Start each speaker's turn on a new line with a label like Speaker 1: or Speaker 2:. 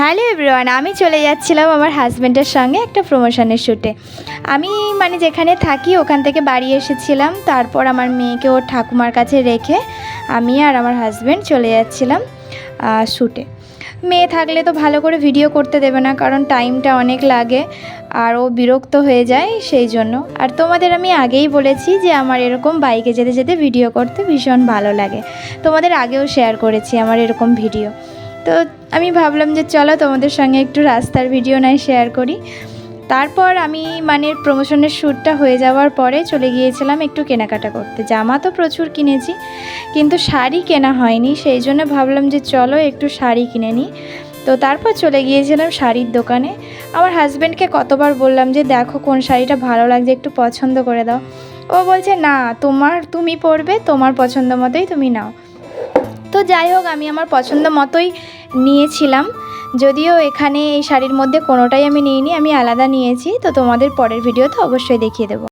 Speaker 1: Hello everyone, আমি চলে যাচ্ছিলাম আমার হাজব্যান্ডের সঙ্গে একটা প্রমোশনের শ্যুটে। আমি যেখানে থাকি ওখান থেকে বাড়ি এসেছিলাম। তারপর আমার মেয়েকে ওর ঠাকুমার কাছে রেখে আমি আর আমার হাজব্যান্ড চলে যাচ্ছিলাম শ্যুটে। মেয়ে থাকলে তো ভালো করে ভিডিও করতে দেবে না, কারণ টাইমটা অনেক লাগে আর ও বিরক্ত হয়ে যায় সেই জন্য। আর তোমাদের আমি আগেই বলেছি যে আমার এরকম বাইকে যেতে যেতে ভিডিও করতে ভীষণ ভালো লাগে। তোমাদের আগেও শেয়ার করেছি আমার এরকম ভিডিও। তো আমি ভাবলাম যে চলো তোমাদের সঙ্গে একটু রাস্তার ভিডিও নয় শেয়ার করি। তারপর আমি প্রমোশনের শ্যুটটা হয়ে যাওয়ার পরে চলে গিয়েছিলাম একটু কেনাকাটা করতে। জামা তো প্রচুর কিনেছি, কিন্তু শাড়ি কেনা হয়নি, সেই জন্য ভাবলাম যে চলো একটু শাড়ি কিনে নিই। তো তারপর চলে গিয়েছিলাম শাড়ির দোকানে। আমার হাজব্যান্ডকে কতবার বললাম যে দেখো কোন শাড়িটা ভালো লাগছে, একটু পছন্দ করে দাও। ও বলছে না, তুমি পরবে, তোমার পছন্দ মতোই তুমি নাও। তো যাই হোক, আমি আমার পছন্দ মতোই নিয়েছিলাম, যদিও এখানে এই শাড়ির মধ্যে কোনোটাই আমি নিইনি, আমি আলাদা নিয়েছি। তো তোমাদের পরের ভিডিওতে অবশ্যই দেখিয়ে দেবো।